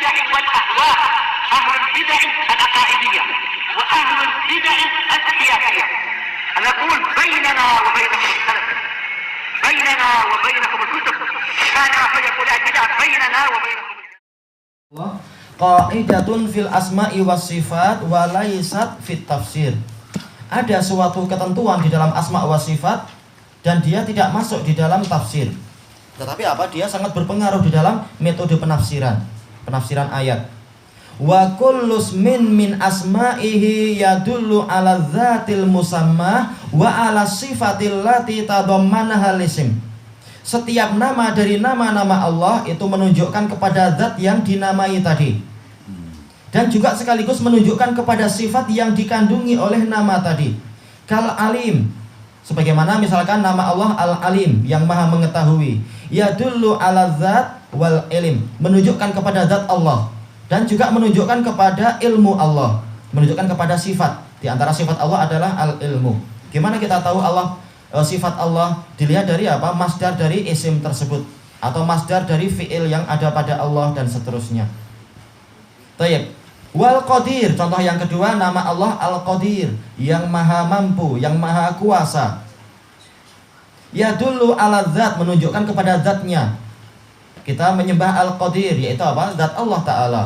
البدع والأهواء، أهل البدع العقائدية وأهل البدع السياسية. نقول بيننا وبينكم السلف، بيننا وبينكم الكتب، كان فيقول البدع بيننا وبينكم. Qaidatun fil asma'i was sifat wa laysat fit tafsir. Ada suatu ketentuan di dalam asma wa sifat dan dia tidak masuk di dalam tafsir. Tetapi apa? Dia sangat berpengaruh di dalam metode penafsiran ayat. Wa kullu min asma'ihi yadullu ala dzatil musammah wa ala sifatil lati tadammanaha al-ism. Setiap nama dari nama-nama Allah itu menunjukkan kepada zat yang dinamai tadi, dan juga sekaligus menunjukkan kepada sifat yang dikandungi oleh nama tadi. Kal alim, sebagaimana misalkan nama Allah al-alim, yang maha mengetahui. Yadullu ala zat wal ilm, menunjukkan kepada zat Allah dan juga menunjukkan kepada ilmu Allah, menunjukkan kepada sifat. Di antara sifat Allah adalah al-ilmu. Gimana kita tahu sifat Allah? Dilihat dari apa? Masdar dari isim tersebut, atau masdar dari fi'il yang ada pada Allah, dan seterusnya. Tayyib. Wal qadir, contoh yang kedua, nama Allah al-qadir, yang maha mampu, yang maha kuasa. Yadullu ala zat, menunjukkan kepada zatnya. Kita menyembah al-qadir, yaitu apa? Zat Allah Ta'ala.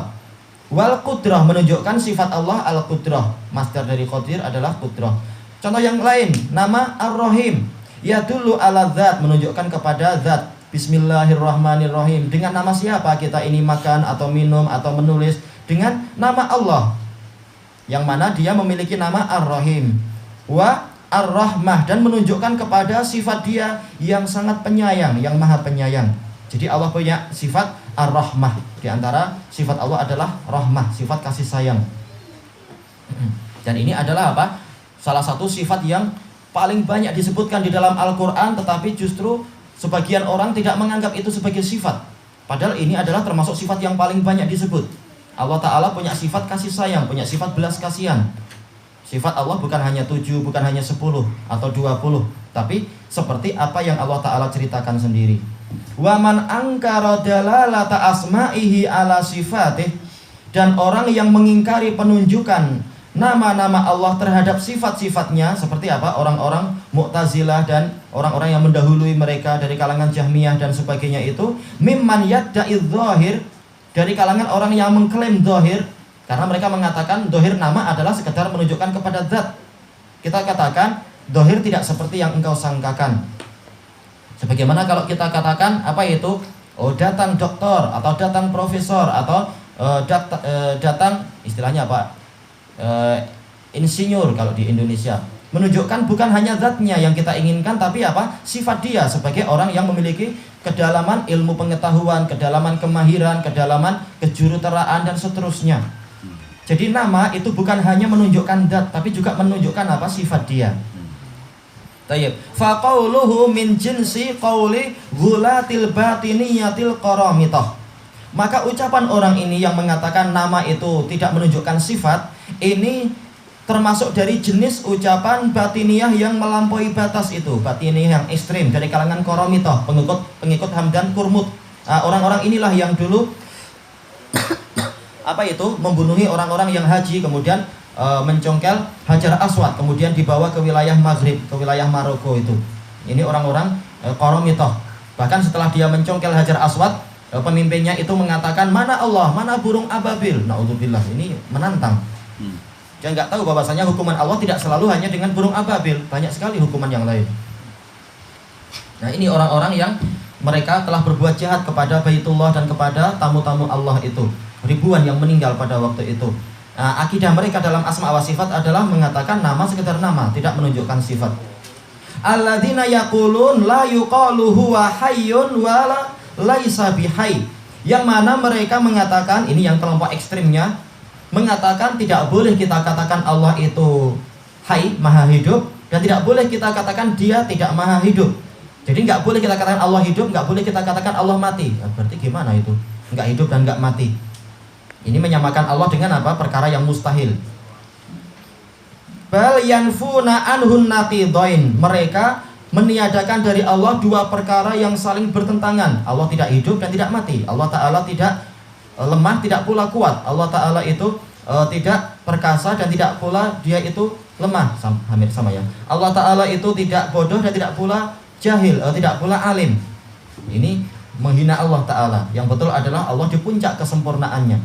Wal qudrah, menunjukkan sifat Allah al-qudrah. Masdar dari qadir adalah qudrah. Contoh yang lain, nama ar-rahim, yadullu ala zat, menunjukkan kepada zat. Bismillahirrahmanirrahim. Dengan nama siapa kita ini makan atau minum atau menulis? Dengan nama Allah, yang mana dia memiliki nama ar-rahim. Wa ar-rahmah, dan menunjukkan kepada sifat dia yang sangat penyayang, yang maha penyayang. Jadi Allah punya sifat ar-rahmah. Di antara sifat Allah adalah rahmah, sifat kasih sayang. Dan ini adalah apa? Salah satu sifat yang paling banyak disebutkan di dalam Al-Quran, tetapi justru sebagian orang tidak menganggap itu sebagai sifat. Padahal ini adalah termasuk sifat yang paling banyak disebut. Allah Ta'ala punya sifat kasih sayang, punya sifat belas kasihan. Sifat Allah bukan hanya 7, bukan hanya 10 atau 20, tapi seperti apa yang Allah Ta'ala ceritakan sendiri. Wa man angkara dalalata asma'ihi ala sifatih, dan orang yang mengingkari penunjukan nama-nama Allah terhadap sifat-sifatnya, seperti apa? Orang-orang Mu'tazilah dan orang-orang yang mendahului mereka dari kalangan Jahmiyah dan sebagainya itu, mimman yadda'i dzahir, dari kalangan orang yang mengklaim dzahir, karena mereka mengatakan dzahir nama adalah sekedar menunjukkan kepada zat. Kita katakan dzahir tidak seperti yang engkau sangkakan. Sebagaimana kalau kita katakan apa itu? Oh, datang doktor atau datang profesor atau datang istilahnya apa? Insinyur kalau di Indonesia, menunjukkan bukan hanya zatnya yang kita inginkan, tapi apa? Sifat dia sebagai orang yang memiliki kedalaman ilmu pengetahuan, kedalaman kemahiran, kedalaman kejuruteraan, dan seterusnya. Jadi nama itu bukan hanya menunjukkan zat, tapi juga menunjukkan apa? Sifat dia. Tayyib. Fa qauluhu min jinsi qauli ghulatil batiniyatil qaramitah. Maka ucapan orang ini yang mengatakan nama itu tidak menunjukkan sifat, ini termasuk dari jenis ucapan batiniyah yang melampaui batas itu, batiniyah yang ekstrim dari kalangan qaramitah, pengikut Hamdan Kurmut. Orang-orang inilah yang dulu apa itu? Membunuhi orang-orang yang haji, kemudian mencongkel Hajar Aswad, kemudian dibawa ke wilayah Maghrib, ke wilayah Maroko itu. Ini orang-orang qaramitah. Bahkan setelah dia mencongkel Hajar Aswad, pemimpinnya itu mengatakan, mana Allah, mana burung ababil. Na'udzubillah, ini menantang. Dia nggak tahu bahwasanya hukuman Allah tidak selalu hanya dengan burung ababil, banyak sekali hukuman yang lain. Nah, ini orang-orang yang mereka telah berbuat jahat kepada Baitullah dan kepada tamu-tamu Allah itu. Ribuan yang meninggal pada waktu itu. Nah, akidah mereka dalam asma wa sifat adalah mengatakan nama sekedar nama, tidak menunjukkan sifat. Alladzina yaqulun la yuqalu huwa hayyun wa laisa bihayy. Yang mana mereka mengatakan, ini yang kelompok ekstrimnya, mengatakan tidak boleh kita katakan Allah itu hayy, maha hidup, dan tidak boleh kita katakan dia tidak maha hidup. Jadi nggak boleh kita katakan Allah hidup, nggak boleh kita katakan Allah mati. Nah, berarti gimana itu? Nggak hidup dan nggak mati. Ini menyamakan Allah dengan apa? Perkara yang mustahil. Bal yanfuna anhun naqidain. Mereka meniadakan dari Allah dua perkara yang saling bertentangan. Allah tidak hidup dan tidak mati. Allah Ta'ala tidak lemah, tidak pula kuat. Allah Ta'ala itu tidak perkasa dan tidak pula dia itu lemah. Hampir sama ya. Allah Ta'ala itu tidak bodoh dan tidak pula jahil, tidak pula alim. Ini menghina Allah Ta'ala. Yang betul adalah Allah di puncak kesempurnaannya.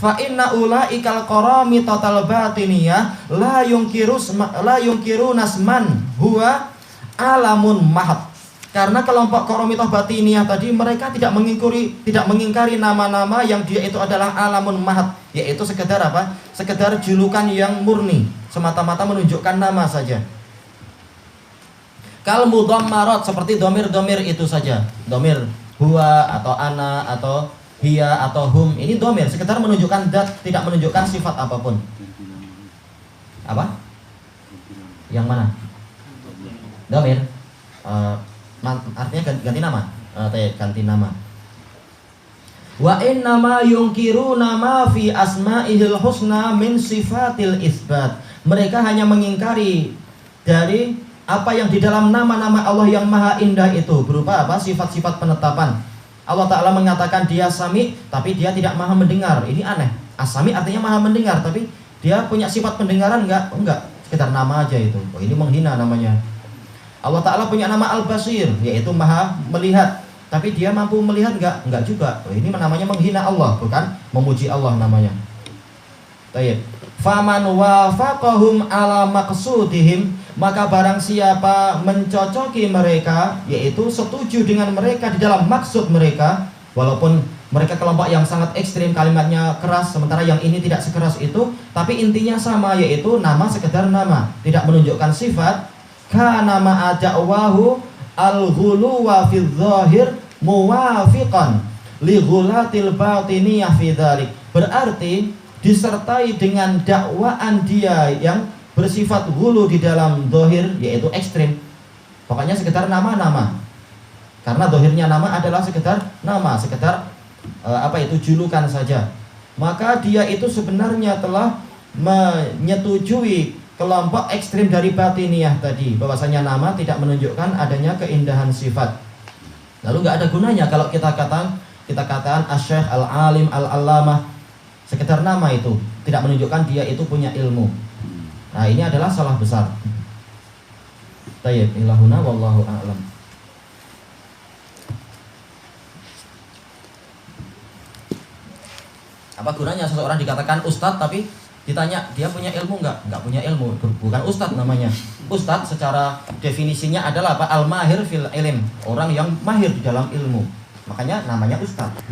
Fa inna ulaikal qarami total batiniyah la yungkiru nasman huwa alamun mahad. Karena kelompok qaromitoh batiniyah tadi mereka tidak mengingkari nama-nama yang dia itu adalah alamun mahad, yaitu sekedar apa? Sekedar julukan yang murni, semata-mata menunjukkan nama saja. Kal mudhammarat, seperti domir-domir itu saja. Domir huwa atau ana atau hiya atau hum, ini domir, sekedar menunjukkan zat, tidak menunjukkan sifat apapun. Apa? Yang mana? Domir. Artinya ganti nama. Ganti nama. Wa innama yunkiruna ma fi asma'ihil husna min sifatil isbat. Mereka hanya mengingkari dari apa yang di dalam nama-nama Allah yang maha indah itu, berupa apa? Sifat-sifat penetapan. Allah Ta'ala mengatakan dia sami, tapi dia tidak maha mendengar. Ini aneh. As-sami artinya maha mendengar, tapi dia punya sifat pendengaran enggak? Enggak, sekedar nama aja itu. Oh, ini menghina namanya. Allah Ta'ala punya nama Al-Basir, yaitu maha melihat, tapi dia mampu melihat enggak? Enggak juga. Oh, ini namanya menghina Allah, bukan memuji Allah namanya. Baik. Faman wafaqahum ala maqsudihim, maka barang siapa mencocoki mereka, yaitu setuju dengan mereka di dalam maksud mereka, walaupun mereka kelompok yang sangat ekstrim, kalimatnya keras, sementara yang ini tidak sekeras itu, tapi intinya sama, yaitu nama sekedar nama, tidak menunjukkan sifat. Kana ma'a da'wahu al-ghulu wa fi dzahir muwafiqan li ghulatil batiniyah fi dzalik. Berarti disertai dengan dakwaan dia yang bersifat ghulu di dalam zahir, yaitu ekstrim. Pokoknya sekedar nama-nama. Karena zahirnya nama adalah sekedar nama, sekedar julukan saja. Maka dia itu sebenarnya telah menyetujui kelompok ekstrim dari batiniyah tadi, bahwasanya nama tidak menunjukkan adanya keindahan sifat. Lalu nggak ada gunanya kalau kita katakan asy-syekh, al-alim, al-allamah, sekedar nama itu tidak menunjukkan dia itu punya ilmu. Nah, ini adalah salah besar. Tayyib, ilahuna wallahu a'lam. Apa gunanya seseorang dikatakan ustadz tapi ditanya dia punya ilmu enggak? Enggak punya ilmu, bukan ustadz namanya. Ustadz secara definisinya adalah apa? Al-mahir fil ilm, orang yang mahir di dalam ilmu. Makanya namanya ustadz.